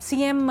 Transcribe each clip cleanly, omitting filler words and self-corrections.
CM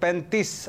35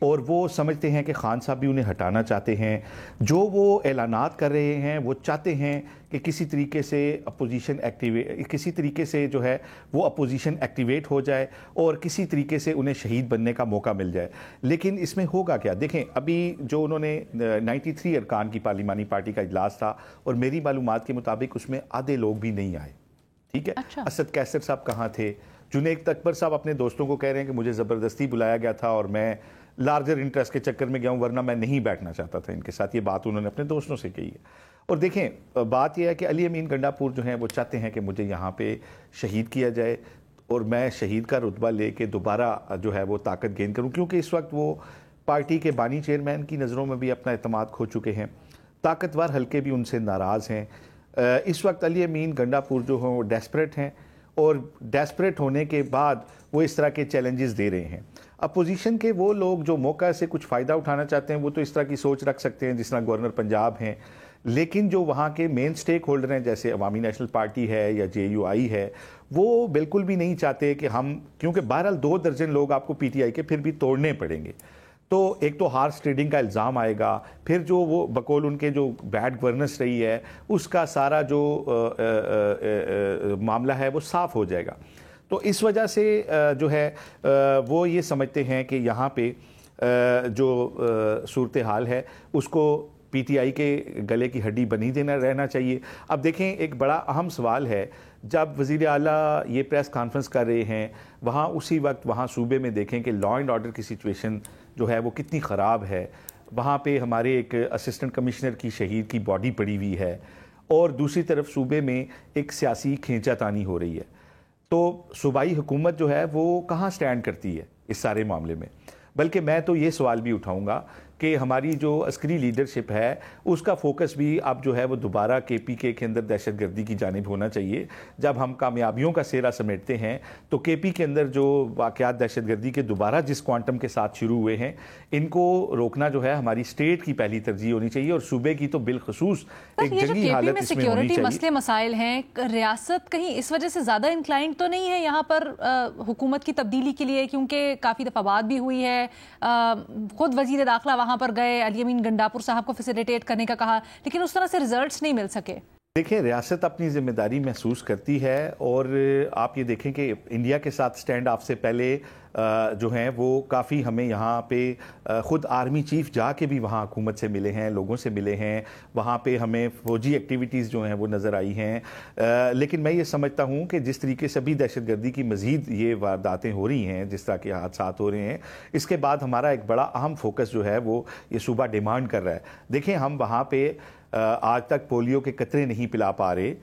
اور وہ سمجھتے ہیں کہ خان صاحب بھی انہیں ہٹانا چاہتے ہیں. جو وہ اعلانات کر رہے ہیں وہ چاہتے ہیں کہ کسی طریقے سے کسی طریقے سے جو ہے وہ اپوزیشن ایکٹیویٹ ہو جائے اور کسی طریقے سے انہیں شہید بننے کا موقع مل جائے. لیکن اس میں ہوگا کیا؟ دیکھیں ابھی جو انہوں نے 93 ارکان کی پارلیمانی پارٹی کا اجلاس تھا اور میری معلومات کے مطابق اس میں آدھے لوگ بھی نہیں آئے. ٹھیک ہے. اسد کیسر صاحب کہاں تھے؟ جنید اکبر صاحب اپنے دوستوں کو کہہ رہے ہیں کہ مجھے زبردستی بلایا گیا تھا اور میں لارجر انٹرسٹ کے چکر میں گیا ہوں، ورنہ میں نہیں بیٹھنا چاہتا تھا ان کے ساتھ. یہ بات انہوں نے اپنے دوستوں سے کہی ہے. اور دیکھیں بات یہ ہے کہ علی امین گنڈاپور جو ہیں وہ چاہتے ہیں کہ مجھے یہاں پہ شہید کیا جائے اور میں شہید کا رتبہ لے کے دوبارہ جو ہے وہ طاقت گین کروں، کیونکہ اس وقت وہ پارٹی کے بانی چیئرمین کی نظروں میں بھی اپنا اعتماد کھو چکے ہیں. طاقتور حلقے بھی ان سے ناراض ہیں. اس وقت علی امین گنڈاپور جو ہیں وہ ڈیسپریٹ ہیں اور ڈیسپریٹ ہونے کے بعد وہ اس طرح کے چیلنجز دے رہے ہیں. اپوزیشن کے وہ لوگ جو موقع سے کچھ فائدہ اٹھانا چاہتے ہیں وہ تو اس طرح کی سوچ رکھ سکتے ہیں جس طرح گورنر پنجاب ہیں، لیکن جو وہاں کے مین سٹیک ہولڈر ہیں جیسے عوامی نیشنل پارٹی ہے یا جے یو آئی ہے، وہ بالکل بھی نہیں چاہتے کہ ہم، کیونکہ بہرحال 2 درجن لوگ آپ کو پی ٹی آئی کے پھر بھی توڑنے پڑیں گے. تو ایک تو ہارس ٹریڈنگ کا الزام آئے گا، پھر جو وہ بقول ان کے جو بیڈ گورننس رہی ہے اس کا سارا جو معاملہ ہے وہ صاف ہو جائے گا. تو اس وجہ سے جو ہے وہ یہ سمجھتے ہیں کہ یہاں پہ جو صورتحال ہے اس کو پی ٹی آئی کے گلے کی ہڈی بنی دینا رہنا چاہیے. اب دیکھیں ایک بڑا اہم سوال ہے، جب وزیر اعلیٰ یہ پریس کانفرنس کر رہے ہیں وہاں اسی وقت وہاں صوبے میں دیکھیں کہ لا اینڈ آرڈر کی سچویشن جو ہے وہ کتنی خراب ہے. وہاں پہ ہمارے ایک اسسٹنٹ کمشنر کی شہید کی باڈی پڑی ہوئی ہے اور دوسری طرف صوبے میں ایک سیاسی کھینچا تانی ہو رہی ہے. تو صوبائی حکومت جو ہے وہ کہاں سٹینڈ کرتی ہے اس سارے معاملے میں؟ بلکہ میں تو یہ سوال بھی اٹھاؤں گا کہ ہماری جو عسکری لیڈرشپ ہے اس کا فوکس بھی اب جو ہے وہ دوبارہ کے پی کے اندر دہشت گردی کی جانب ہونا چاہیے. جب ہم کامیابیوں کا سہرا سمیٹتے ہیں تو کے پی کے اندر جو واقعات دہشت گردی کے دوبارہ جس کوانٹم کے ساتھ شروع ہوئے ہیں ان کو روکنا جو ہے ہماری اسٹیٹ کی پہلی ترجیح ہونی چاہیے، اور صوبے کی تو بالخصوص ایک جنگی حالت اس میں ہونی چاہیے. مسئلے مسائل ہیں، ریاست کہیں اس وجہ سے زیادہ انکلائنڈ تو نہیں ہے یہاں پر حکومت کی تبدیلی کے لیے؟ کیونکہ کافی دفعہ بات بھی ہوئی ہے، خود وزیر داخلہ وہاں پر گئے، علی امین گنڈاپور صاحب کو فیسیلیٹیٹ کرنے کا کہا، لیکن اس طرح سے ریزلٹس نہیں مل سکے. دیکھیں ریاست اپنی ذمہ داری محسوس کرتی ہے، اور آپ یہ دیکھیں کہ انڈیا کے ساتھ سٹینڈ آف سے پہلے جو ہیں وہ کافی ہمیں یہاں پہ خود آرمی چیف جا کے بھی وہاں حکومت سے ملے ہیں، لوگوں سے ملے ہیں، وہاں پہ ہمیں فوجی ایکٹیویٹیز جو ہیں وہ نظر آئی ہیں. لیکن میں یہ سمجھتا ہوں کہ جس طریقے سے بھی دہشت گردی کی مزید یہ وارداتیں ہو رہی ہیں، جس طرح کے حادثات ہو رہے ہیں، اس کے بعد ہمارا ایک بڑا اہم فوکس جو ہے وہ یہ صوبہ ڈیمانڈ کر رہا ہے. دیکھیں ہم وہاں پہ آج تک پولیو کے قطرے نہیں پلا پا رہے.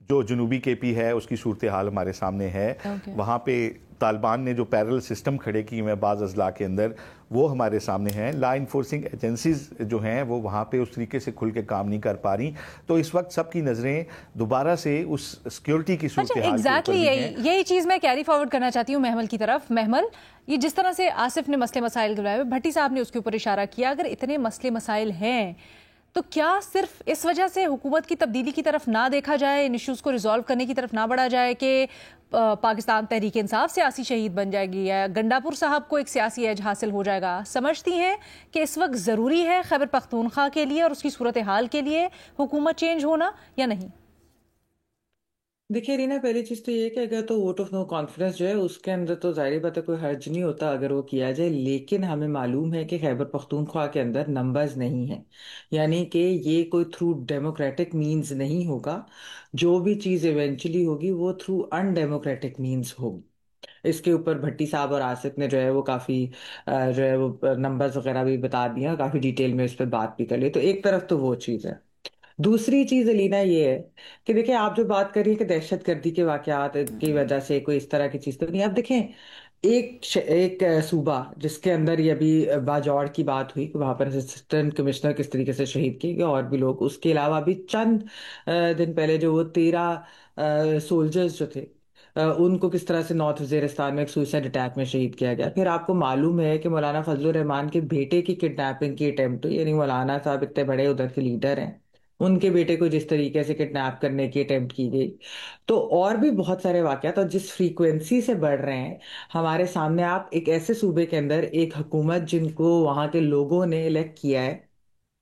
جو جنوبی کے پی ہے اس کی صورتحال ہمارے سامنے ہے. وہاں پہ طالبان نے جو پیرل سسٹم کھڑے کی ہوئے بعض اضلاع کے اندر وہ ہمارے سامنے ہیں. لا انفورسنگ ایجنسیز جو ہیں وہ وہاں پہ اس طریقے سے کھل کے کام نہیں کر پا رہی. تو اس وقت سب کی نظریں دوبارہ سے اس سیکیورٹی کی صورتحال کے اوپر بھی ہیں. یہی چیز میں کیری فارورڈ کرنا چاہتی ہوں محمل کی طرف. محمل، یہ جس طرح سے آصف نے مسئلے مسائل گلائے، بھٹی صاحب نے اس کے اوپر اشارہ کیا، اگر اتنے مسئلے مسائل ہیں تو کیا صرف اس وجہ سے حکومت کی تبدیلی کی طرف نہ دیکھا جائے، ان ایشوز کو ریزالو کرنے کی طرف نہ بڑھا جائے کہ پاکستان تحریک انصاف سیاسی شہید بن جائے گی یا گنڈاپور صاحب کو ایک سیاسی ایج حاصل ہو جائے گا؟ سمجھتی ہیں کہ اس وقت ضروری ہے خیبر پختونخوا کے لیے اور اس کی صورتحال کے لیے حکومت چینج ہونا یا نہیں؟ دیکھیے رینا، پہلی چیز تو یہ کہ اگر تو ووٹ آف نو کانفیڈنس جو ہے اس کے اندر تو ظاہر بات ہے کوئی حرج نہیں ہوتا اگر وہ کیا جائے، لیکن ہمیں معلوم ہے کہ خیبر پختونخوا کے اندر نمبرز نہیں ہیں، یعنی کہ یہ کوئی تھرو ڈیموکریٹک مینز نہیں ہوگا. جو بھی چیز ایونچولی ہوگی وہ تھرو ان ڈیموکریٹک مینز ہوگی. اس کے اوپر بھٹی صاحب اور آصف نے جو ہے وہ کافی جو ہے وہ نمبرز وغیرہ بھی بتا دیا، کافی ڈیٹیل میں اس پہ بات بھی کر لی. تو ایک طرف تو وہ چیز ہے. دوسری چیز الینا یہ ہے کہ دیکھیں آپ جو بات کر رہی ہیں کہ دہشت گردی کے واقعات کی وجہ سے کوئی اس طرح کی چیز تو نہیں. اب دیکھیں ایک صوبہ جس کے اندر یہ ابھی باجوڑ کی بات ہوئی کہ وہاں پر اسسٹنٹ کمشنر کس طریقے سے شہید کیے گئے اور بھی لوگ، اس کے علاوہ بھی چند دن پہلے جو وہ 13 سولجرز جو تھے ان کو کس طرح سے نارتھ وزیرستان میں ایک سوئسائڈ اٹیک میں شہید کیا گیا. پھر آپ کو معلوم ہے کہ مولانا فضل الرحمان کے بیٹے کی کڈنیپنگ کی اٹیمپٹ، یعنی مولانا صاحب اتنے بڑے ادھر کے لیڈر ہیں ان کے بیٹے کو جس طریقے سے کڈنیپ کرنے کی اٹیمپٹ کی گئی، تو اور بھی بہت سارے واقعات، اور جس فریکوینسی سے بڑھ رہے ہیں ہمارے سامنے. آپ ایک ایسے صوبے کے اندر ایک حکومت جن کو وہاں کے لوگوں نے الیکٹ کیا ہے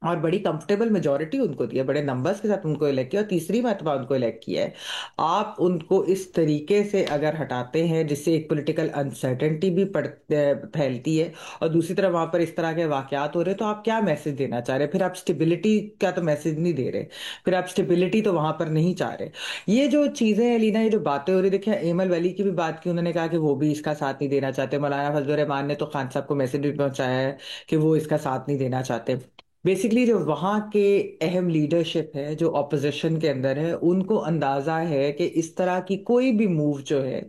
اور بڑی کمفرٹیبل میجورٹی ان کو دی ہے، بڑے نمبرز کے ساتھ ان کو الیکٹ کیا اور تیسری مرتبہ ان کو الیکٹ کیا ہے، آپ ان کو اس طریقے سے اگر ہٹاتے ہیں جس سے ایک پولیٹیکل انسرٹنٹی بھی پھیلتی ہے اور دوسری طرف وہاں پر اس طرح کے واقعات ہو رہے، تو آپ کیا میسج دینا چاہ رہے؟ پھر آپ اسٹیبلٹی کا تو میسج نہیں دے رہے، پھر آپ اسٹیبلٹی تو وہاں پر نہیں چاہ رہے. یہ جو چیزیں ہیں لینا، یہ جو باتیں ہو رہی، دیکھیں ایمل ولی کی بھی بات کی، انہوں نے کہا کہ وہ بھی اس کا ساتھ نہیں دینا چاہتے. مولانا فضل الرحمان نے تو خان صاحب کو میسج بھی پہنچایا ہے کہ وہ اس کا ساتھ نہیں دینا چاہتے. بیسکلی جو وہاں کے اہم لیڈرشپ ہے جو اپوزیشن کے اندر ہے، ان کو اندازہ ہے کہ اس طرح کی کوئی بھی موو جو ہے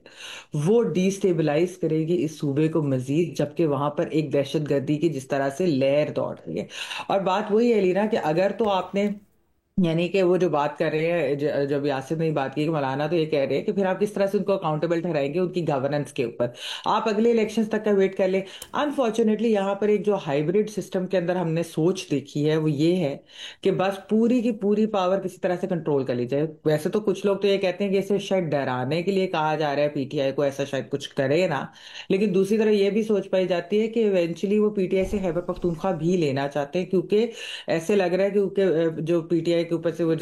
وہ ڈی سٹیبلائز کرے گی اس صوبے کو مزید، جبکہ وہاں پر ایک دہشت گردی کی جس طرح سے لہر دوڑ رہی ہے. اور بات وہی ہے لینا کہ اگر تو آپ نے، یعنی کہ وہ جو بات کر رہے ہیں، جب یاسر نے بات کی کہ مولانا تو یہ کہہ رہے ہیں کہ پھر آپ کس طرح سے ان کو اکاؤنٹیبل ٹھہرائیں گے ان کی گورننس کے اوپر، آپ اگلے الیکشنز تک کا ویٹ کر لیں. انفارچونیٹلی یہاں پر ایک جو ہائیبریڈ سسٹم کے اندر ہم نے سوچ دیکھی ہے وہ یہ ہے کہ بس پوری کی پوری پاور کسی طرح سے کنٹرول کر لی جائے. ویسے تو کچھ لوگ تو یہ کہتے ہیں کہ اسے شاید ڈرانے کے لیے کہا جا رہا ہے پی ٹی آئی کو، ایسا شاید کچھ کرے نا، لیکن دوسری طرف یہ بھی سوچ پائی جاتی ہے کہ ایونچولی وہ پی ٹی آئی سے خیبر پختونخوا بھی لینا چاہتے ہیں، کیونکہ ایسے لگ رہا ہے کیونکہ جو پی ٹی آئی کے اوپر سے وہ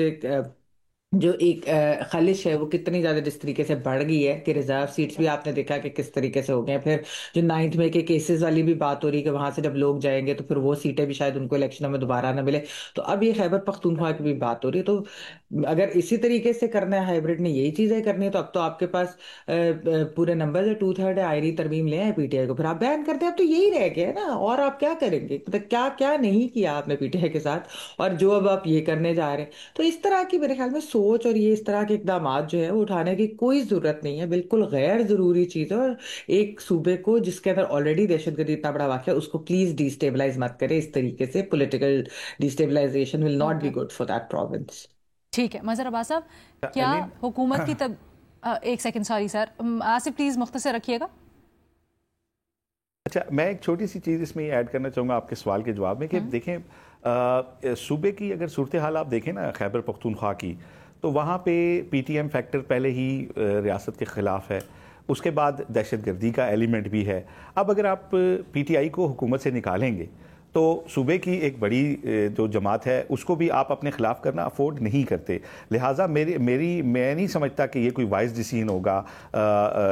جو ایک خلش ہے وہ کتنی زیادہ جس طریقے سے بڑھ گئی ہے کہ ریزرو سیٹس بھی آپ نے دیکھا کہ کس طریقے سے ہو گئے ہیں. پھر جو 9 مئی کے کیسز والی بھی بات ہو رہی ہے کہ وہاں سے جب لوگ جائیں گے تو پھر وہ سیٹیں بھی شاید ان کو الیکشنوں میں دوبارہ نہ ملے. تو اب یہ خیبر پختونخوا کی بھی بات ہو رہی ہے. تو اگر اسی طریقے سے کرنا ہے ہائیبریڈ نے یہی چیزیں کرنی ہے تو اب تو آپ کے پاس پورے نمبر ہے 2/3 ہے، آئری ترمیم لے آئے پی ٹی آئی کو، پھر آپ بین کرتے ہیں. اب تو یہی رہ گیا نا، اور آپ کیا کریں گے؟ مطلب کیا کیا نہیں کیا آپ نے پی ٹی آئی کے ساتھ، اور جو اب آپ یہ کرنے جا رہے ہیں. تو اس طرح کی میرے خیال میں سوچ اور یہ اس طرح کے اقدامات جو ہے وہ اٹھانے کی کوئی ضرورت نہیں ہے، بالکل غیر ضروری چیز ہے. اور ایک صوبے کو جس کے اندر آلریڈی دہشت گردی اتنا بڑا واقعہ ہے اس کو پلیز ڈی اسٹیبلائز مت کرے اس طریقے سے. Political destabilization will not be good for that province. ٹھیک ہے. مظہر عباس صاحب، کیا حکومت کی ایک second, sorry sir, Asif please مختصر رکھیے گا. اچھا، میں ایک چھوٹی سی چیز اس میں ایڈ کرنا چاہوں گا آپ کے سوال کے جواب میں کہ دیکھیں صوبے کی اگر صورتحال آپ دیکھیں نا خیبر پختونخوا کی، تو وہاں پہ پی ٹی ایم فیکٹر پہلے ہی ریاست کے خلاف ہے، اس کے بعد دہشت گردی کا ایلیمنٹ بھی ہے. اب اگر آپ پی ٹی آئی کو حکومت سے نکالیں گے تو صوبے کی ایک بڑی جو جماعت ہے اس کو بھی آپ اپنے خلاف کرنا افورڈ نہیں کرتے. لہٰذا میں نہیں سمجھتا کہ یہ کوئی وائز ڈیسیژن ہوگا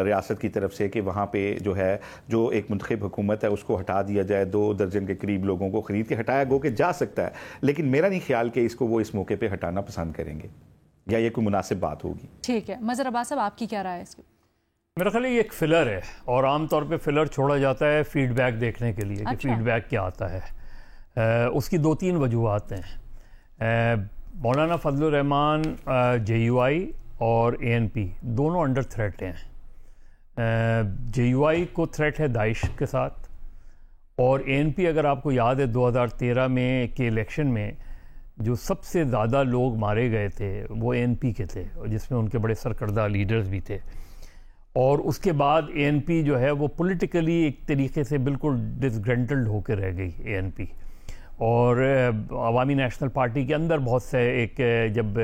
ریاست کی طرف سے کہ وہاں پہ جو ہے جو ایک منتخب حکومت ہے اس کو ہٹا دیا جائے. 2 درجن کے قریب لوگوں کو خرید کے ہٹایا گو کہ جا سکتا ہے، لیکن میرا نہیں خیال کہ اس کو وہ اس موقع پہ ہٹانا پسند کریں گے یا یہ کوئی مناسب بات ہوگی. ٹھیک ہے. مظہر عباس صاحب، آپ کی کیا رائے ہے اس کی؟ میرا خیال ہے یہ ایک فلر ہے، اور عام طور پہ فلر چھوڑا جاتا ہے فیڈ بیک دیکھنے کے لیے کہ فیڈ بیک کیا آتا ہے. اس کی 2-3 وجوہات ہیں. مولانا فضل الرحمان جے یو آئی اور اے این پی دونوں انڈر تھریٹ ہیں. جے یو آئی کو تھریٹ ہے داعش کے ساتھ، اور اے این پی اگر آپ کو یاد ہے 2013 میں کے الیکشن میں جو سب سے زیادہ لوگ مارے گئے تھے وہ اے این پی کے تھے، جس میں ان کے بڑے سرکردہ لیڈرز بھی تھے. اور اس کے بعد اے این پی جو ہے وہ پولیٹیکلی ایک طریقے سے بالکل ڈسگرنٹلڈ ہو کے رہ گئی اے این پی. اور عوامی نیشنل پارٹی کے اندر بہت سے ایک جب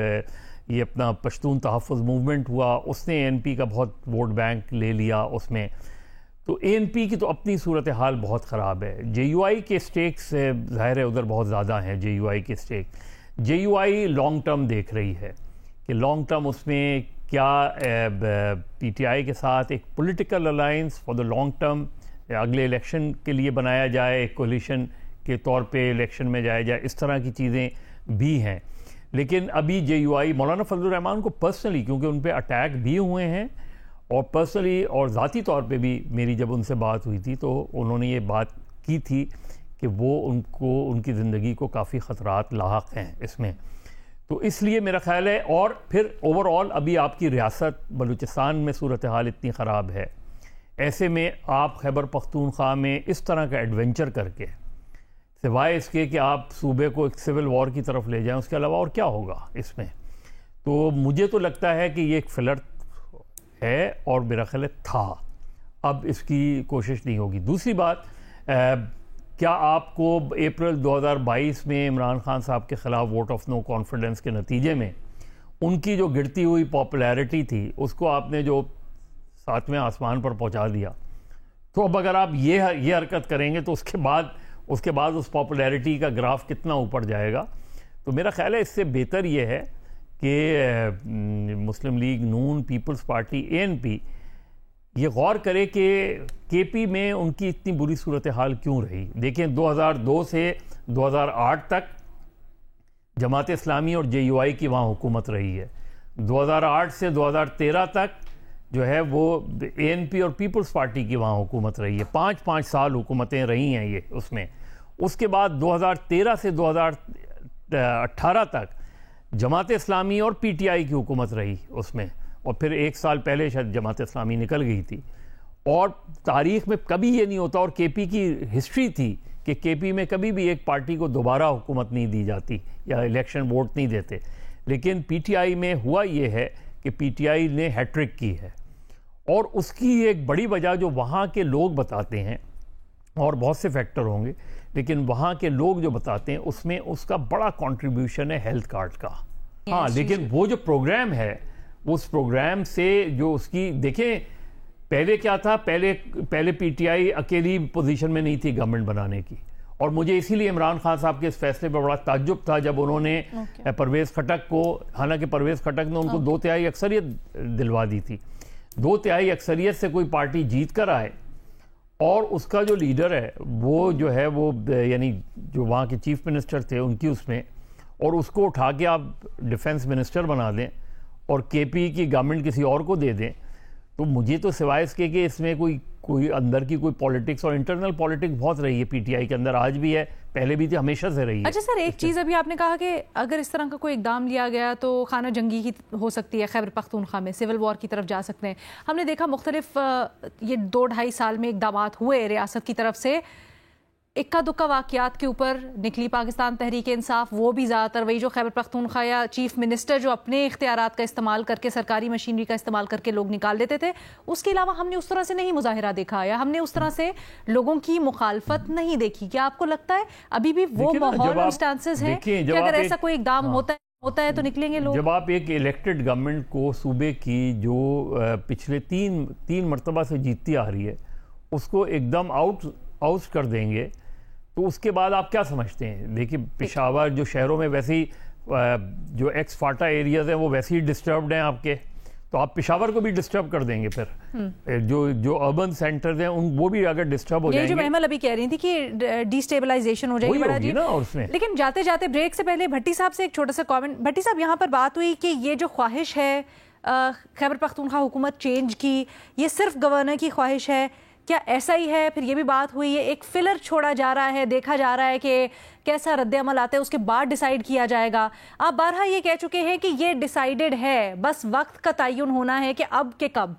یہ اپنا پشتون تحفظ موومنٹ ہوا اس نے اے این پی کا بہت ووٹ بینک لے لیا اس میں. تو اے این پی کی تو اپنی صورتحال بہت خراب ہے. جے یو آئی کے سٹیکس ظاہر ہے ادھر بہت زیادہ ہیں. جے یو آئی کے سٹیک، جے یو آئی لانگ ٹرم دیکھ رہی ہے کہ لانگ ٹرم اس میں کیا پی ٹی آئی کے ساتھ ایک political alliance for the long term اگلے الیکشن کے لیے بنایا جائے، ایک کولیشن کے طور پہ الیکشن میں جایا جائے، اس طرح کی چیزیں بھی ہیں. لیکن ابھی جے یو آئی مولانا فضل الرحمان کو پرسنلی، کیونکہ ان پہ اٹیک بھی ہوئے ہیں اور پرسنلی اور ذاتی طور پہ بھی میری جب ان سے بات ہوئی تھی تو انہوں نے یہ بات کی تھی کہ وہ ان کی زندگی کو کافی خطرات لاحق ہیں اس میں. تو اس لیے میرا خیال ہے، اور پھر اوور آل ابھی آپ کی ریاست بلوچستان میں صورتحال اتنی خراب ہے، ایسے میں آپ خیبر پختونخوا میں اس طرح کا ایڈونچر کر کے سوائے اس کے کہ آپ صوبے کو ایک سول وار کی طرف لے جائیں، اس کے علاوہ اور کیا ہوگا اس میں. تو مجھے تو لگتا ہے کہ یہ ایک فلر ہے اور میرا خیال ہے تھا، اب اس کی کوشش نہیں ہوگی. دوسری بات، کیا آپ کو اپریل 2022 میں عمران خان صاحب کے خلاف ووٹ آف نو کانفیڈنس کے نتیجے میں ان کی جو گرتی ہوئی پاپولیرٹی تھی اس کو آپ نے جو 7ویں آسمان پر پہنچا دیا، تو اب اگر آپ یہ حرکت کریں گے تو اس کے بعد اس پاپولیرٹی کا گراف کتنا اوپر جائے گا؟ تو میرا خیال ہے اس سے بہتر یہ ہے کہ مسلم لیگ نون، پیپلز پارٹی، ANP یہ غور کرے کہ KP میں ان کی اتنی بری صورتحال کیوں رہی۔ دیکھیں 2002 سے 2008 تک جماعت اسلامی اور JUI کی وہاں حکومت رہی ہے، 2008 سے 2013 تک جو ہے وہ ANP اور پیپلز پارٹی کی وہاں حکومت رہی ہے، 5 سال حکومتیں رہی ہیں یہ اس میں۔ اس کے بعد 2013 سے 2018 تک جماعت اسلامی اور PTI کی حکومت رہی اس میں، اور پھر 1 سال پہلے شاید جماعت اسلامی نکل گئی تھی۔ اور تاریخ میں کبھی یہ نہیں ہوتا، اور KP کی ہسٹری تھی کہ KP میں کبھی بھی ایک پارٹی کو دوبارہ حکومت نہیں دی جاتی یا الیکشن ووٹ نہیں دیتے، لیکن PTI میں ہوا یہ ہے کہ PTI نے ہیٹرک کی ہے، اور اس کی ایک بڑی وجہ جو وہاں کے لوگ بتاتے ہیں، اور بہت سے فیکٹر ہوں گے لیکن وہاں کے لوگ جو بتاتے ہیں اس میں اس کا بڑا کنٹریبیوشن ہے ہیلتھ کارڈ کا۔ ہاں لیکن وہ جو پروگرام ہے اس پروگرام سے جو اس کی دیکھیں پہلے کیا تھا، پہلے PTI اکیلی پوزیشن میں نہیں تھی گورنمنٹ بنانے کی، اور مجھے اسی لیے عمران خان صاحب کے اس فیصلے پر بڑا تعجب تھا جب انہوں نے پرویز خٹک کو، حالانکہ پرویز خٹک نے ان کو 2/3 اکثریت دلوا دی تھی، 2/3 اکثریت سے کوئی پارٹی جیت کر آئے، اور اس کا جو لیڈر ہے وہ جو ہے وہ یعنی جو وہاں کے چیف منسٹر تھے ان کی اس میں، اور اس کو اٹھا کے آپ ڈیفنس منسٹر بنا دیں اور KP کی گورنمنٹ کسی اور کو دے دیں، تو مجھے تو سوائے اس کے کہ اس میں کوئی اندر کی کوئی پولیٹکس اور انٹرنل پولیٹکس بہت رہی ہے PTI کے اندر، آج بھی ہے، پہلے بھی تھی، ہمیشہ سے رہی ہے۔ اچھا سر، ایک چیز ابھی آپ نے کہا کہ اگر اس طرح کا کوئی اقدام لیا گیا تو خانہ جنگی کی ہو سکتی ہے، خیبر پختونخوا میں سول وار کی طرف جا سکتے ہیں۔ ہم نے دیکھا مختلف یہ 2-2.5 سال میں اقدامات ہوئے ریاست کی طرف سے، اکا دکا واقعات کے اوپر نکلی پاکستان تحریک انصاف، وہ بھی زیادہ تر وہی جو خیبر پختونخوا یا چیف منسٹر جو اپنے اختیارات کا استعمال کر کے، سرکاری مشینری کا استعمال کر کے لوگ نکال دیتے تھے۔ اس کے علاوہ ہم نے اس طرح سے نہیں مظاہرہ دیکھا یا ہم نے اس طرح سے لوگوں کی مخالفت نہیں دیکھی۔ کیا آپ کو لگتا ہے ابھی بھی وہ ماحول اور سٹانسز ہیں کہ اگر ایسا کوئی اقدام ہوتا ہے تو نکلیں گے لوگ؟ جب آپ ایک الیکٹڈ گورنمنٹ کو صوبے کی جو پچھلے تین مرتبہ سے جیتتی آ رہی ہے اس کو ایک دم آؤٹ کر دیں گے تو اس کے بعد آپ کیا سمجھتے ہیں؟ دیکھیں پشاور جو شہروں میں ویسے ہی جو ایکس فاٹا ایریاز ہیں وہ ویسے ہی ڈسٹربڈ ہیں آپ کے، تو آپ پشاور کو بھی ڈسٹرب کر دیں گے، پھر جو اربن سینٹرز ہیں وہ بھی اگر ڈسٹرب ہو جائیں گے۔ یہ جو محمل ابھی کہہ رہی تھی کہ ڈی اسٹیبلائزیشن ہو جائے گی بڑا جی نا اس میں۔ لیکن جاتے جاتے بریک سے پہلے بھٹی صاحب سے ایک چھوٹا سا کامنٹ۔ بھٹی صاحب، یہاں پر بات ہوئی کہ یہ جو خواہش ہے خیبر پختونخوا حکومت چینج کی، یہ صرف گورنر کی خواہش ہے، کیا ایسا ہی ہے؟ پھر یہ بھی بات ہوئی ہے ایک فلر چھوڑا جا رہا ہے، دیکھا جا رہا ہے کہ کیسا رد عمل آتا ہے، اس کے بعد ڈیسائیڈ کیا جائے گا۔ آپ بارہا یہ کہہ چکے ہیں کہ یہ ڈیسائیڈڈ ہے، بس وقت کا تعین ہونا ہے کہ اب کہ کب۔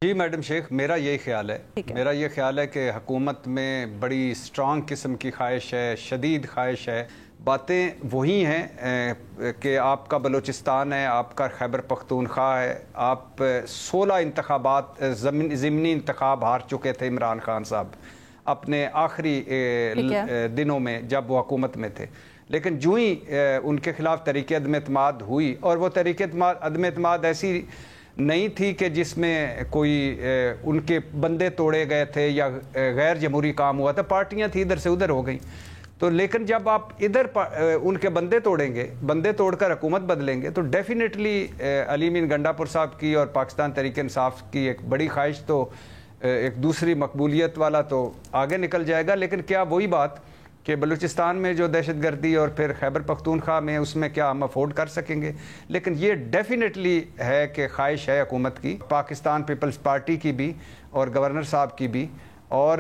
جی میڈم شیخ، میرا یہی خیال ہے کہ حکومت میں بڑی اسٹرانگ قسم کی خواہش ہے، شدید خواہش ہے۔ باتیں وہی ہیں کہ آپ کا بلوچستان ہے، آپ کا خیبر پختونخوا ہے، آپ 16 انتخابات ضمنی انتخاب ہار چکے تھے عمران خان صاحب اپنے آخری دنوں میں جب وہ حکومت میں تھے، لیکن جو ہی ان کے خلاف تحریک عدم اعتماد ہوئی، اور وہ تحریک عدم اعتماد ایسی نہیں تھی کہ جس میں کوئی ان کے بندے توڑے گئے تھے یا غیر جمہوری کام ہوا تھا، پارٹیاں تھیں ادھر سے ادھر ہو گئیں، تو لیکن جب آپ ادھر ان کے بندے توڑیں گے، بندے توڑ کر حکومت بدلیں گے، تو ڈیفینیٹلی علی امین گنڈا پور صاحب کی اور پاکستان تحریک انصاف کی ایک بڑی خواہش تو ایک دوسری مقبولیت والا تو آگے نکل جائے گا۔ لیکن کیا وہی بات کہ بلوچستان میں جو دہشت گردی اور پھر خیبر پختونخوا میں اس میں کیا ہم افورڈ کر سکیں گے؟ لیکن یہ ڈیفینیٹلی ہے کہ خواہش ہے حکومت کی، پاکستان پیپلز پارٹی کی بھی اور گورنر صاحب کی بھی، اور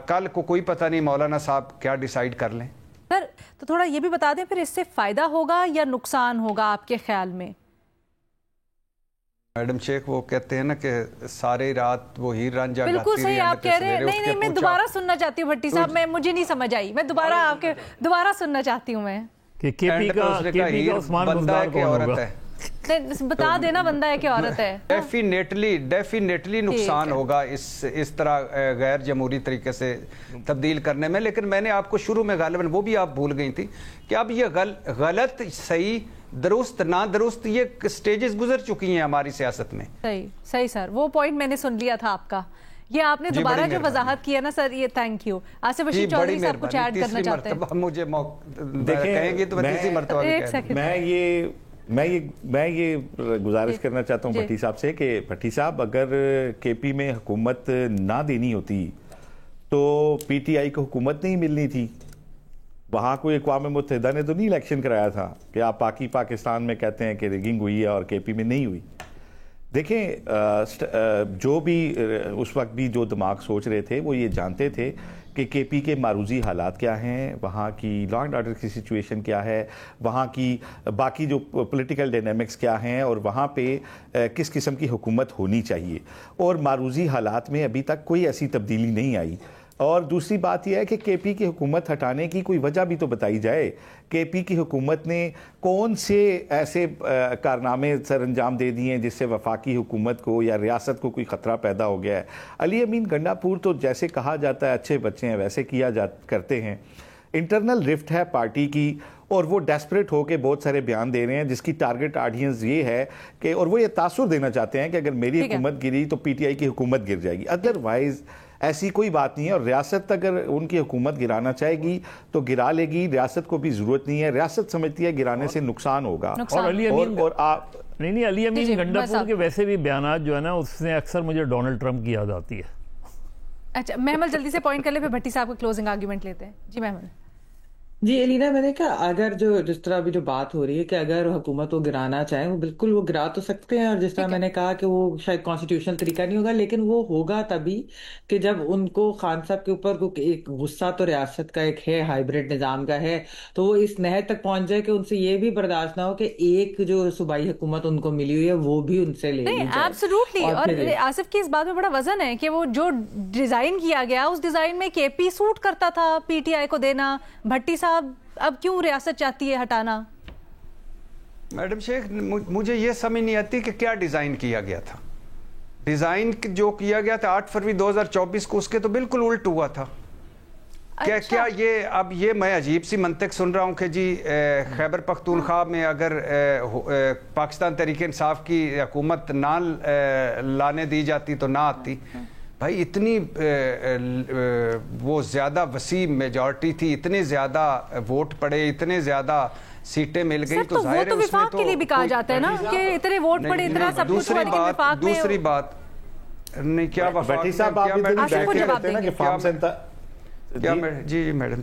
کل کو کوئی پتہ نہیں مولانا صاحب کیا ڈیسائیڈ کر لیں۔ سر تو تھوڑا یہ بھی بتا دیں، پھر اس سے فائدہ ہوگا یا نقصان ہوگا آپ کے خیال میں؟ میڈم شیخ وہ کہتے ہیں نا کہ سارے رات وہ ہیر رانجھا گاتی رہی، بالکل صحیح آپ کہہ رہے ہیں۔ نہیں میں دوبارہ سننا چاہتی ہوں بھٹی صاحب، مجھے نہیں سمجھ آئی، میں دوبارہ سننا چاہتی ہوں میں کہ KP کا عثمان بزدار کون ہوگا؟ بتا دینا بندہ ہے کہ عورت ہے. ڈیفینیٹلی نقصان ہوگا اس طرح غیر جمہوری طریقے سے تبدیل کرنے میں. لیکن میں نے آپ کو شروع میں غالباً وہ بھی آپ بھول گئی تھی کہ اب یہ غلط صحیح درست نہ درست یہ سٹیجز گزر چکی ہیں ہماری سیاست میں. صحیح سر, وہ پوائنٹ میں نے سن لیا تھا آپ کا. یہ آپ نے دوبارہ جو وضاحت کیا نا سر, یہ تھینک یو. آصف رشید چودھری صاحب کچھ ایڈ کرنا چاہتے ہیں؟ مجھے کہیں گے تو میں تیسری مرتبہ میں یہ گزارش کرنا چاہتا ہوں بھٹی صاحب سے کہ بھٹی صاحب اگر کے پی میں حکومت نہ دینی ہوتی تو پی ٹی آئی کو حکومت نہیں ملنی تھی. وہاں کوئی اقوام متحدہ نے تو نہیں الیکشن کرایا تھا کہ آپ پاکستان میں کہتے ہیں کہ ریگنگ ہوئی ہے اور کے پی میں نہیں ہوئی. دیکھیں جو بھی اس وقت بھی جو دماغ سوچ رہے تھے وہ یہ جانتے تھے کہ کے پی کے معروضی حالات کیا ہیں, وہاں کی لا اینڈ آرڈر کی سچویشن کیا ہے, وہاں کی باقی جو پولیٹیکل ڈائنامکس کیا ہیں اور وہاں پہ کس قسم کی حکومت ہونی چاہیے. اور معروضی حالات میں ابھی تک کوئی ایسی تبدیلی نہیں آئی. اور دوسری بات یہ ہے کہ کے پی کی حکومت ہٹانے کی کوئی وجہ بھی تو بتائی جائے. کے پی کی حکومت نے کون سے ایسے کارنامے سر انجام دے دیے جس سے وفاقی حکومت کو یا ریاست کو کوئی خطرہ پیدا ہو گیا ہے. علی امین گنڈا پور تو جیسے کہا جاتا ہے اچھے بچے ہیں ویسے کیا کرتے ہیں. انٹرنل رفٹ ہے پارٹی کی اور وہ ڈیسپریٹ ہو کے بہت سارے بیان دے رہے ہیں جس کی ٹارگٹ آڈینس یہ ہے کہ, اور وہ یہ تاثر دینا چاہتے ہیں کہ اگر میری حکومت گری تو پی ٹی آئی کی حکومت گر جائے گی. ادروائز ایسی کوئی بات نہیں ہے. اور ریاست اگر ان کی حکومت گرانا چاہے گی تو گرا لے گی. ریاست کو بھی ضرورت نہیں ہے. ریاست سمجھتی ہے گرانے سے نقصان ہوگا. اور علی امین گنڈا پور کے ویسے بھی بیانات جو ہے نا اس سے اکثر مجھے ڈونلڈ ٹرمپ کی یاد آتی ہے. اچھا محمد جلدی سے پوائنٹ کر لے, پھر بھٹی صاحب کا کلوزنگ آرگیومنٹ لیتے ہیں. جی محمد. جی الینا, میں نے کہا اگر جس طرح ابھی جو بات ہو رہی ہے کہ اگر حکومت وہ گرانا چاہیں وہ بالکل وہ گرا تو سکتے ہیں, اور جس طرح میں نے کہا کہ وہ شاید کانسٹیٹیوشنل طریقہ نہیں ہوگا, لیکن وہ ہوگا تبھی کہ جب ان کو خان صاحب کے اوپر ایک غصہ تو ریاست کا ایک ہے, ہائیبریڈ نظام کا ہے, تو وہ اس نہج تک پہنچ جائے کہ ان سے یہ بھی برداشت نہ ہو کہ ایک جو صوبائی حکومت ان کو ملی ہوئی ہے وہ بھی ان سے لے لی جائے. ایبسولوٹلی. اور آصف کی اس بات میں بڑا وزن ہے کہ وہ جو ڈیزائن کیا گیا اس ڈیزائن میں کے پی سوٹ کرتا تھا پی ٹی آئی کو دینا. بھٹی صاحب اب کیوں ریاست چاہتی ہے ہٹانا؟ میڈم شیخ مجھے یہ سمجھ نہیں آتی کہ کیا ڈیزائن کیا گیا تھا. ڈیزائن جو کیا گیا تھا 8 فروری 2024 کو اس کے تو بالکل الٹ ہوا تھا. کیا یہ اب یہ میں عجیب سی منطق سن رہا ہوں کہ جی خیبر پختونخوا میں اگر پاکستان تحریک انصاف کی حکومت نہ لانے دی جاتی تو نہ آتی. بھائی اتنی وہ زیادہ وسیع میجورٹی تھی, اتنے زیادہ ووٹ پڑے, اتنے زیادہ سیٹیں مل گئی, تو ظاہر ہے اس میں تو کے لیے بھی کہا جاتا ہے نا کہ اتنے ووٹ پڑے اتنا سب کچھ ہوا, لیکن وفاق میں دوسری بات نہیں کیا وفاق بھٹی صاحب آپ اتنی کہتے ہیں نا کہ فارم سینتا جی میڈم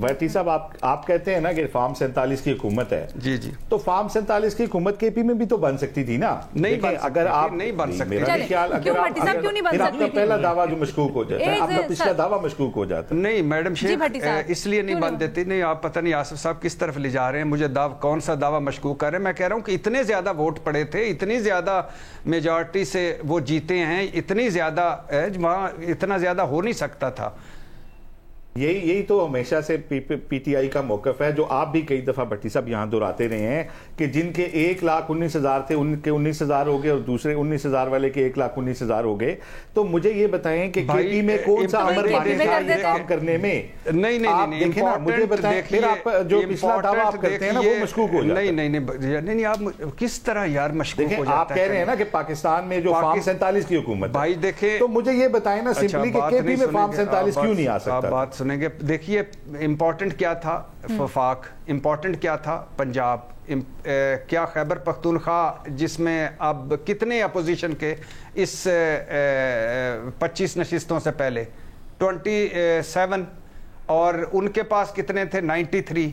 بھٹی صاحب آپ کہتے ہیں نا کہ فارم 47 کی حکومت ہے. جی جی, تو فارم 47 کی حکومت کے پی میں بھی تو بن سکتی تھی نا. نہیں اگر آپ نہیں بن سکتے, آپ کا پہلا دعویٰ جو مشکوک ہو جاتا ہے, آپ کا پچھلا دعویٰ مشکوک ہو جاتا ہے. نہیں میڈم شیخ اس لیے نہیں بن دیتی. نہیں آپ پتہ نہیں آصف صاحب کس طرف لے جا رہے ہیں, مجھے کون سا دعویٰ مشکوک کر رہے ہیں. میں کہہ رہا ہوں کہ اتنے زیادہ ووٹ پڑے تھے, اتنی زیادہ میجورٹی سے وہ جیتے ہیں, اتنی زیادہ وہاں اتنا زیادہ ہو نہیں سکتا تھا. یہی تو ہمیشہ سے پی ٹی آئی کا موقف ہے, جو آپ بھی کئی دفعہ بھٹی صاحب یہاں دہراتے رہے ہیں کہ جن کے 1,19,000 تھے ان کے 19,000 ہو گئے اور دوسرے 19,000 والے کے 1,19,000 ہو گئے. تو مجھے یہ بتائیں کہ کے پی میں کون سا امر مانے تھا یہ کام کرنے میں؟ نہیں دیکھیں نا, مجھے بتائیں پھر آپ جو پچھلا دعویٰ آپ کرتے ہیں نا وہ مشکوک ہو جاتا ہے. نہیں آپ کس طرح یار مشکوک ہو جاتا ہے. آپ کہہ رہے ہیں نا کہ پاکستان میں جو فارم 47 کی حکومت بھائی دیکھیں, تو مجھے یہ بتائیں نا سمپلی کہ کے پی میں فارم 47 کیوں نہیں آ سکتا. آپ بات سنیں گے, دیکھیے امپورٹنٹ کیا تھا وفاق, امپورٹنٹ کیا تھا پنجاب, کیا خیبر پختونخوا جس میں اب کتنے اپوزیشن کے اس 25 نشستوں سے پہلے 27 اور ان کے پاس کتنے تھے 93.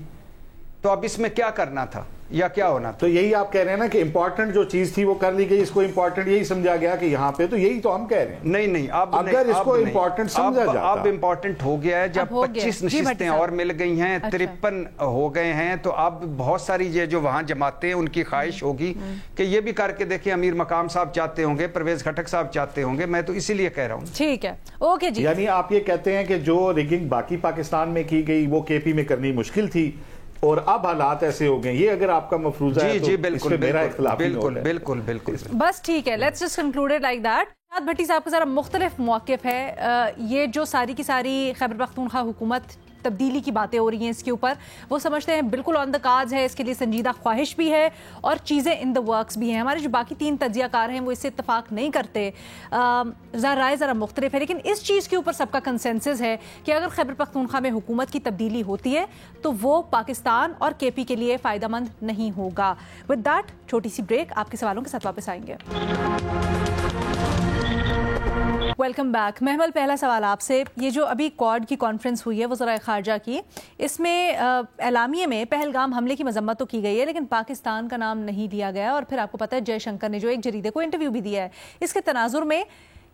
تو اب اس میں کیا کرنا تھا یا کیا ہونا تھا؟ تو یہی آپ کہہ رہے ہیں نا کہ امپورٹنٹ جو چیز تھی وہ کر لی گئی, اس کو امپورٹنٹ یہی سمجھا گیا کہ یہاں پہ, تو یہی تو ہم کہہ رہے ہیں. نہیں اگر اس کو امپورٹنٹ سمجھا جاتا, اب امپورٹنٹ ہو گیا ہے جب 25 نشستیں اور مل گئی ہیں, 53 ہو گئے ہیں, تو اب بہت ساری یہ جو وہاں جماعتیں ہیں ان کی خواہش ہوگی کہ یہ بھی کر کے دیکھیں. امیر مقام صاحب چاہتے ہوں گے, پرویز خٹک صاحب چاہتے ہوں گے, میں تو اسی لیے کہہ رہا ہوں. ٹھیک ہے, اوکے جی. یعنی آپ یہ کہتے ہیں کہ جو ریگنگ باقی پاکستان میں کی گئی وہ کے پی میں کرنی مشکل تھی, اور اب حالات ایسے ہو گئے. یہ اگر آپ کا مفروضہ ہے جی تو بالکل اس پہ میرا اختلاف نہیں ہوتا ہے. بالکل بالکل. بس ٹھیک ہے, let's just conclude it like that. Nishat Bhatti صاحب کا ذرا مختلف موقف ہے. یہ جو ساری کی ساری خیبر پختونخوا حکومت تبدیلی کی باتیں ہو رہی ہیں اس کے اوپر, وہ سمجھتے ہیں بالکل آن دا کارڈز ہے, اس کے لیے سنجیدہ خواہش بھی ہے اور چیزیں ان دا ورکس بھی ہیں. ہمارے جو باقی 3 تجزیہ کار ہیں وہ اس سے اتفاق نہیں کرتے, رائے ذرا مختلف ہے, لیکن اس چیز کے اوپر سب کا کنسنسس ہے کہ اگر خیبر پختونخوا میں حکومت کی تبدیلی ہوتی ہے تو وہ پاکستان اور کے پی کے لیے فائدہ مند نہیں ہوگا. ود دیٹ چھوٹی سی بریک, آپ کے سوالوں کے ساتھ واپس آئیں گے. Welcome back. محمل, پہلا سوال آپ سے. یہ جو ابھی کوڈ کی کانفرنس ہوئی ہے وزرائے خارجہ کی, اس میں اعلامیے میں پہلگام حملے کی مذمت تو کی گئی ہے لیکن پاکستان کا نام نہیں لیا گیا, اور پھر آپ کو پتہ ہے جے شنکر نے جو ایک جریدے کو انٹرویو بھی دیا ہے, اس کے تناظر میں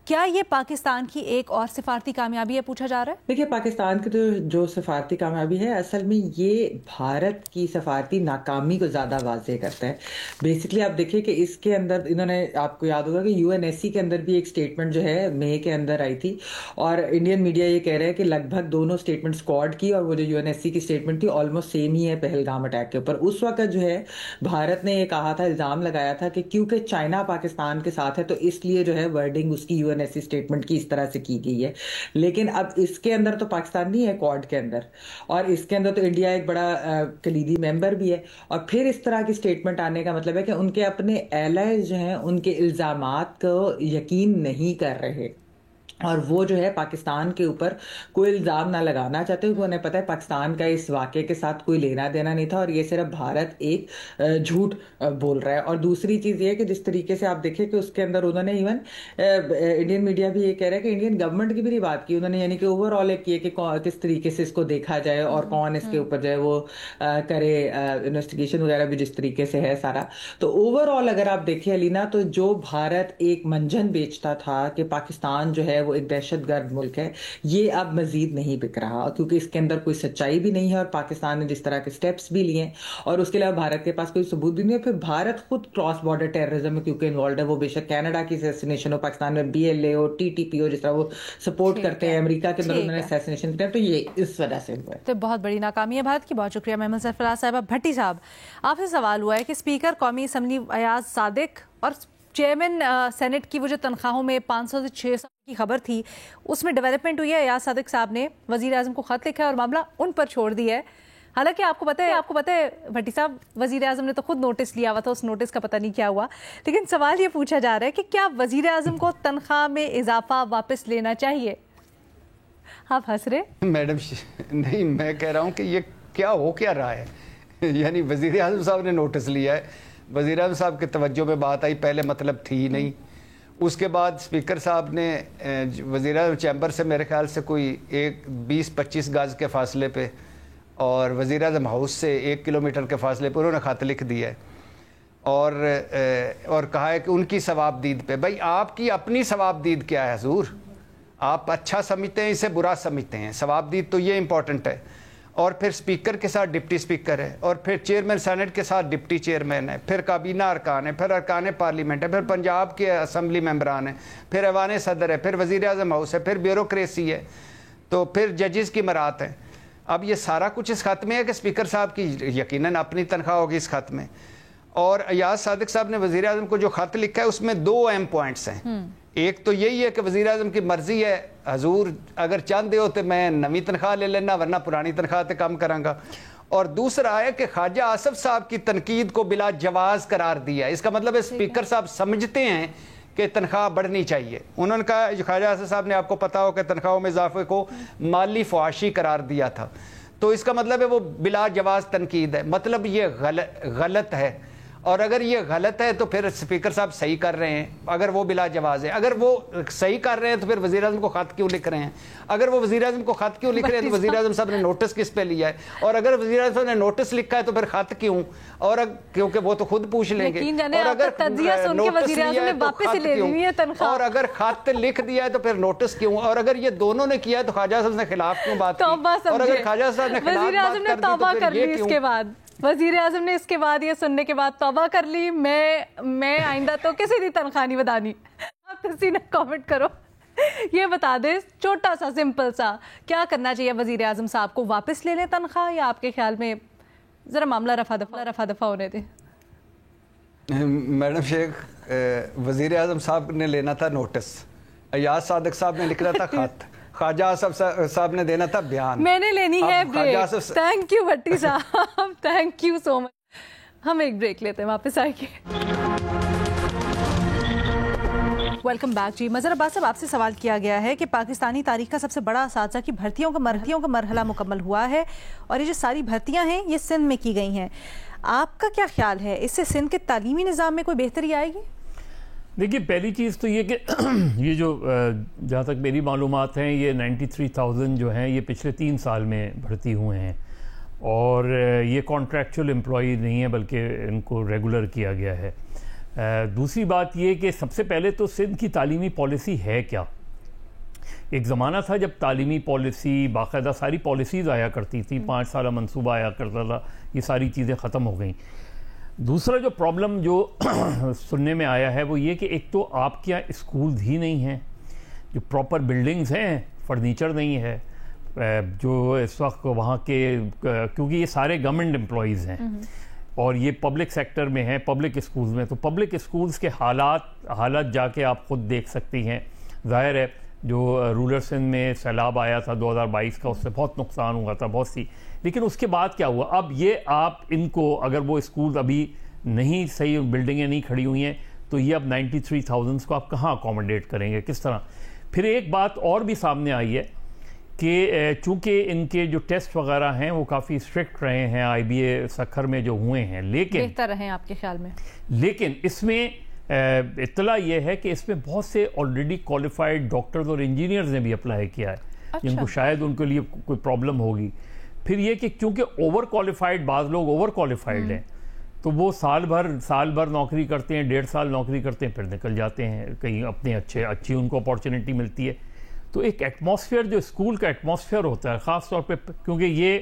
کیا یہ پاکستان کی ایک اور سفارتی کامیابی ہے, پوچھا جا رہا ہے. دیکھیے, پاکستان کی جو سفارتی کامیابی ہے اصل میں یہ بھارت کی سفارتی ناکامی کو زیادہ واضح کرتا ہے. بیسکلی آپ دیکھیں کہ اس کے اندر انہوں نے, آپ کو یاد ہوگا کہ یو این ایس سی کے اندر بھی ایک سٹیٹمنٹ جو ہے مئی کے اندر آئی تھی, اور انڈین میڈیا یہ کہہ رہا ہے کہ لگ بھگ دونوں سٹیٹمنٹ اسکواڈ کی اور وہ جو یو این ایس سی کی سٹیٹمنٹ تھی آلموسٹ سیم ہی ہے پہلگام اٹیک کے اوپر. اس وقت جو ہے بھارت نے یہ کہا تھا, الزام لگایا تھا کہ کیونکہ چائنا پاکستان کے ساتھ ہے تو اس لیے جو ہے ورڈنگ اس کی U N S C statement کی اس طرح سے کی گئی ہے. لیکن اب اس کے اندر تو پاکستان نہیں ہے کوڈ کے اندر, اور اس کے اندر تو انڈیا ایک بڑا کلیدی ممبر بھی ہے, اور پھر اس طرح کی سٹیٹمنٹ آنے کا مطلب ہے کہ ان کے اپنے ایلائز جو ہیں ان کے الزامات کو یقین نہیں کر رہے, اور وہ جو ہے پاکستان کے اوپر کوئی الزام نہ لگانا چاہتے, کیونکہ انہیں پتہ ہے پاکستان کا اس واقعے کے ساتھ کوئی لینا دینا نہیں تھا اور یہ صرف بھارت ایک جھوٹ بول رہا ہے. اور دوسری چیز یہ ہے کہ جس طریقے سے آپ دیکھیں کہ اس کے اندر انہوں نے ایون انڈین میڈیا بھی یہ کہہ رہا ہے کہ انڈین گورنمنٹ کی بھی نہیں بات کی انہوں نے, یعنی کہ اوور آل ایک یہ کہ کس طریقے سے اس کو دیکھا جائے اور کون اس کے اوپر جو ہے وہ کرے انویسٹیگیشن وغیرہ بھی جس طریقے سے ہے سارا. تو اوور آل اگر آپ دیکھیں علینا, تو جو بھارت ایک منجن بیچتا تھا کہ پاکستان جو ہے وہ ایک دہشت گرد ملک ہے, یہ اب مزید نہیں بک رہا, کیونکہ اس کے اندر کوئی سچائی بھی نہیں ہے اور پاکستان نے جس طرح کے سٹیپس بھی لیے ہیں, اور اس کے علاوہ بھارت کے پاس کوئی ثبوت بھی نہیں ہے. پھر بھارت خود کراس بارڈر ٹیررزم میں کیونکہ انوالوڈ ہے, وہ بے شک کینیڈا کی اسیسینیشن ہو, پاکستان میں بی ایل اے ہو, ٹی ٹی پی ہو, جس طرح وہ سپورٹ کرتے ہیں, امریکہ کے اندر انہوں نے اسیسینیشن کیا, تو یہ اس وجہ سے ہوا ہے. تو بہت بڑی ناکامی ہے بھارت کی. بہت شکریہ محمد سرفراز صاحبہ. بھٹی صاحب, آپ سے سوال ہوا ہے کہ اسپیکر قومی اسمبلی ایاز صادق اور چیئرمین سینٹ کی وہ جو تنخواہوں میں 500 سے 600 کی خبر تھی, اس میں ڈیولپمنٹ ہوئی ہے. ایاز صادق صاحب نے وزیر اعظم کو خط لکھا ہے اور معاملہ ان پر چھوڑ دیا ہے. حالانکہ آپ کو پتہ ہے بھٹی صاحب, وزیر اعظم نے تو خود نوٹس لیا ہوا تھا, اس نوٹس کا پتہ نہیں کیا ہوا, لیکن سوال یہ پوچھا جا رہا ہے کہ کیا وزیر اعظم کو تنخواہ میں اضافہ واپس لینا چاہیے؟ آپ ہنس رہے میڈم. نہیں, میں کہہ رہا ہوں کہ یہ کیا ہو کیا رہا ہے. یعنی وزیر اعظم صاحب نے نوٹس لیا ہے, وزیر اعظم صاحب کے توجہ میں بات آئی, پہلے مطلب تھی نہیں. اس کے بعد اسپیکر صاحب نے وزیر اعظم چیمبر سے میرے خیال سے کوئی 20-25 گز کے فاصلے پہ اور وزیر اعظم ہاؤس سے 1 کلومیٹر کے فاصلے پہ انہوں نے خط لکھ دیا ہے اور کہا ہے کہ ان کی ثوابدید پہ. بھائی آپ کی اپنی ثوابدید کیا ہے حضور؟ آپ اچھا سمجھتے ہیں, اسے برا سمجھتے ہیں. ثوابدید تو یہ امپورٹنٹ ہے. اور پھر اسپیکر کے ساتھ ڈپٹی اسپیکر ہے, اور پھر چیئرمین سینٹ کے ساتھ ڈپٹی چیئرمین ہے, پھر کابینہ ارکان ہے, پھر ارکان پارلیمنٹ ہے, پھر پنجاب کے اسمبلی ممبران ہیں, پھر ایوان صدر ہے, پھر وزیر اعظم ہاؤس ہے, پھر بیوروکریسی ہے, تو پھر ججز کی مرات ہیں. اب یہ سارا کچھ اس خط میں ہے کہ اسپیکر صاحب کی یقیناً اپنی تنخواہ ہوگی اس خط میں. اور ایاز صادق صاحب نے وزیر اعظم کو جو خط لکھا ہے اس میں 2 اہم پوائنٹس ہیں. ایک تو یہی ہے کہ وزیر اعظم کی مرضی ہے, حضور اگر چاہتے ہو تو میں نویں تنخواہ لے لینا, ورنہ پرانی تنخواہ تے کام کراں گا. اور دوسرا ہے کہ خواجہ آصف صاحب کی تنقید کو بلا جواز قرار دیا. اس کا مطلب ہے اسپیکر صاحب سمجھتے ہیں کہ تنخواہ بڑھنی چاہیے. انہوں نے کہا, خواجہ آصف صاحب نے, آپ کو پتا ہو کہ تنخواہوں میں اضافے کو مالی فحاشی قرار دیا تھا, تو اس کا مطلب ہے وہ بلا جواز تنقید ہے. مطلب یہ غلط ہے, اور اگر یہ غلط ہے تو پھر اسپیکر صاحب صحیح کر رہے ہیں اگر وہ بلا جواز ہے. اگر وہ صحیح کر رہے ہیں تو پھر وزیر اعظم کو خط کیوں لکھ رہے ہیں؟ اگر وہ وزیر اعظم کو خط کیوں لکھ رہے ہیں تو وزیر اعظم صاحب نے نوٹس کس پہ لیا ہے؟ اور اگر وزیر اعظم نے نوٹس لکھا ہے تو پھر خط کیوں؟ اور کیونکہ وہ تو خود پوچھ لیں گے. اور اگر خط لکھ دیا ہے تو پھر نوٹس کیوں؟ اور اگر یہ دونوں نے کیا ہے تو خواجہ صاحب نے خلاف کیوں بات کی؟ اور اگر خواجہ صاحب نے خلاف بات کر دی تو پھر یہ کیوں؟ وزیر اعظم نے اس کے بعد یہ سننے کے بعد توبہ کر لی, میں آئندہ تو کسی دی تنخواہ نہیں بدانی. آپ کسی نے کامنٹ کرو, یہ بتا دیں چھوٹا سا سمپل سا, کیا کرنا چاہیے وزیر اعظم صاحب کو؟ واپس لے لیں تنخواہ, یا آپ کے خیال میں ذرا معاملہ رفع دفع ہونے دیں. میڈم شیخ, وزیر اعظم صاحب نے لینا تھا نوٹس, ایاز صادق صاحب نے لکھنا تھا خط, خواجہ آصف صاحب نے دینا تھا بیان. میں نے لینی ہے بریک. تھینک یو بھٹی صاحب, تھینک یو سو مچ. ہم ایک بریک لیتے ہیں, واپس آئیں گے. Welcome back. جی مظہر عباس صاحب, آپ سے سوال کیا گیا ہے کہ پاکستانی تاریخ کا سب سے بڑا اساتذہ کی بھرتیوں کا مرحلہ مکمل ہوا ہے, اور یہ جو ساری بھرتیاں ہیں یہ سندھ میں کی گئی ہیں. آپ کا کیا خیال ہے, اس سے سندھ کے تعلیمی نظام میں کوئی بہتری آئے گی؟ دیکھیے, پہلی چیز تو یہ کہ یہ جو جہاں تک میری معلومات ہیں, یہ 93,000 جو ہیں یہ پچھلے 3 سال میں بھرتی ہوئے ہیں, اور یہ کانٹریکچول امپلائی نہیں ہے بلکہ ان کو ریگولر کیا گیا ہے. دوسری بات یہ کہ سب سے پہلے تو سندھ کی تعلیمی پالیسی ہے کیا. ایک زمانہ تھا جب تعلیمی پالیسی باقاعدہ ساری پالیسیز آیا کرتی تھی, 5 سالہ منصوبہ آیا کرتا تھا, یہ ساری چیزیں ختم ہو گئیں. دوسرا جو پرابلم جو سننے میں آیا ہے وہ یہ کہ ایک تو آپ کے یہاں اسکولز ہی نہیں ہیں, جو پراپر بلڈنگز ہیں, فرنیچر نہیں ہے جو اس وقت وہاں کے, کیونکہ یہ سارے گورنمنٹ امپلائیز ہیں اور یہ پبلک سیکٹر میں ہیں, پبلک اسکولز میں. تو پبلک اسکولز کے حالات جا کے آپ خود دیکھ سکتی ہیں. ظاہر ہے جو رورل سندھ میں سیلاب آیا تھا 2022 کا, اس سے بہت نقصان ہوا تھا بہت سی, لیکن اس کے بعد کیا ہوا. اب یہ آپ ان کو اگر وہ اسکول ابھی نہیں صحیح بلڈنگیں نہیں کھڑی ہوئی ہیں تو یہ اب 93,000 کو آپ کہاں اکوموڈیٹ کریں گے, کس طرح. پھر ایک بات اور بھی سامنے آئی ہے کہ چونکہ ان کے جو ٹیسٹ وغیرہ ہیں وہ کافی اسٹرکٹ رہے ہیں آئی بی اے سکھر میں جو ہوئے ہیں, لیکن بہتر رہے آپ کے خیال میں, لیکن اس میں اطلاع یہ ہے کہ اس میں بہت سے آلریڈی کوالیفائڈ ڈاکٹرز اور انجینئرز نے بھی اپلائی کیا ہے, جن کو شاید ان کے لیے کوئی پرابلم ہوگی. پھر یہ کہ کیونکہ اوور کوالیفائڈ, بعض لوگ اوور کوالیفائڈ ہیں تو وہ سال بھر نوکری کرتے ہیں, 1.5 سال نوکری کرتے ہیں, پھر نکل جاتے ہیں کہیں اپنے اچھی ان کو اپارچونیٹی ملتی ہے. تو ایک ایٹماسفیئر جو اسکول کا ایٹماسفیئر ہوتا ہے, خاص طور پہ کیونکہ یہ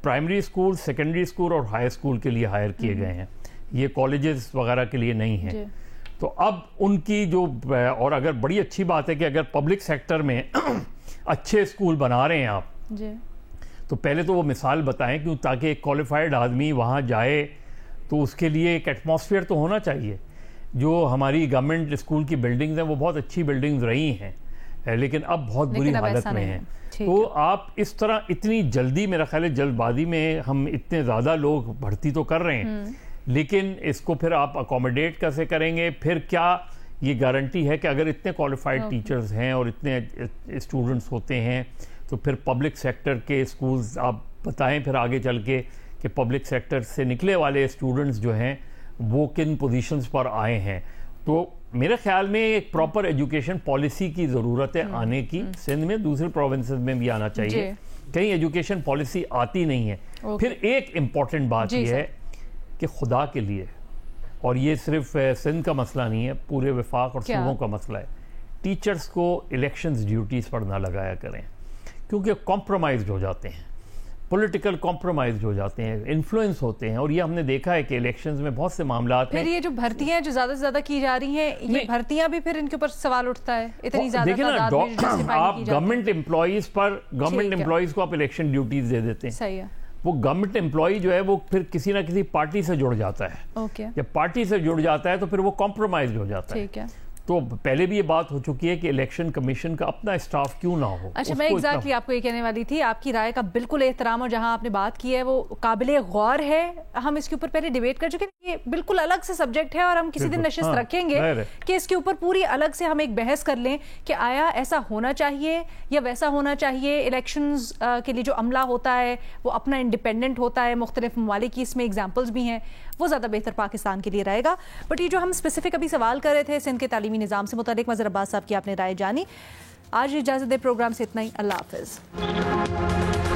پرائمری اسکول, سیکنڈری اسکول اور ہائی اسکول کے لیے ہائر کیے گئے ہیں, یہ کالجز وغیرہ کے لیے نہیں ہیں. تو اب ان کی جو, اور اگر بڑی اچھی بات ہے کہ اگر پبلک سیکٹر میں اچھے اسکول بنا رہے ہیں آپ, تو پہلے تو وہ مثال بتائیں, کیوں تاکہ ایک کوالیفائڈ آدمی وہاں جائے تو اس کے لیے ایک ایٹماسفیئر تو ہونا چاہیے. جو ہماری گورنمنٹ اسکول کی بلڈنگز ہیں وہ بہت اچھی بلڈنگز رہی ہیں, لیکن اب بہت بری حالت میں ہیں. تو آپ اس طرح اتنی جلدی, میرا خیال ہے جلد بازی میں ہم اتنے زیادہ لوگ بھرتی تو کر رہے ہیں, لیکن اس کو پھر آپ اکوموڈیٹ کیسے کریں گے. پھر کیا یہ گارنٹی ہے کہ اگر اتنے کوالیفائڈ ٹیچرز ہیں اور اتنے اسٹوڈنٹس ہوتے ہیں تو پھر پبلک سیکٹر کے اسکولز آپ بتائیں پھر آگے چل کے کہ پبلک سیکٹر سے نکلے والے اسٹوڈنٹس جو ہیں وہ کن پوزیشنز پر آئے ہیں. تو میرے خیال میں ایک پراپر ایجوکیشن پالیسی کی ضرورت ہے آنے کی. سندھ میں, دوسرے پروونسز میں بھی آنا چاہیے, کہیں ایجوکیشن پالیسی آتی نہیں ہے. پھر ایک امپورٹنٹ بات یہ ہے کہ خدا کے لیے, اور یہ صرف سندھ کا مسئلہ نہیں ہے, پورے وفاق اور صوبوں کا مسئلہ ہے, ٹیچرز کو الیکشنز ڈیوٹیز پر نہ لگایا کریں, کیونکہ کمپرومائزڈ ہو جاتے ہیں, پولیٹیکل کمپرومائزڈ ہو جاتے ہیں, انفلوئنس ہوتے ہیں. اور یہ ہم نے دیکھا ہے کہ الیکشنز میں بہت سے معاملات ہیں. پھر یہ جو بھرتیاں جو زیادہ سے زیادہ کی جا رہی ہیں, یہ بھرتیاں بھی پھر ان کے اوپر سوال اٹھتا ہے, اتنی زیادہ دیکھیں نا, آپ گورنمنٹ امپلائیز پر, گورنمنٹ امپلائیز کو آپ الیکشن ڈیوٹیز دے دیتے ہیں. صحیح ہے. وہ گورنمنٹ امپلائی جو ہے وہ پھر کسی نہ کسی پارٹی سے جڑ جاتا ہے. جب پارٹی سے جڑ جاتا ہے تو پھر وہ کمپرومائز ہو جاتا ہے. تو پہلے بھی یہ بات ہو چکی ہے کہ الیکشن کمیشن کا اپنا اسٹاف کیوں نہ ہو. اچھا, میں ایگزیکٹلی آپ کو یہ کہنے والی تھی, آپ کی رائے کا بالکل احترام, اور جہاں آپ نے بات کی ہے وہ قابل غور ہے. ہم اس کے اوپر پہلے ڈیبیٹ کر چکے ہیں, یہ بالکل الگ سے سبجیکٹ ہے, اور ہم کسی دن نشست رکھیں گے کہ اس کے اوپر پوری الگ سے ہم ایک بحث کر لیں کہ آیا ایسا ہونا چاہیے یا ویسا ہونا چاہیے. الیکشنز کے لیے جو عملہ ہوتا ہے وہ اپنا انڈیپینڈنٹ ہوتا ہے, مختلف ممالک کی اس میں ایگزامپلز بھی ہیں, وہ زیادہ بہتر پاکستان کے لیے رہے گا. بٹ یہ جو ہم اسپیسیفک ابھی سوال کر رہے تھے سندھ کے تعلیمی نظام سے متعلق, مظہر عباس صاحب کی آپ نے رائے جانی. آج اجازت دے, پروگرام سے اتنا ہی. اللہ حافظ.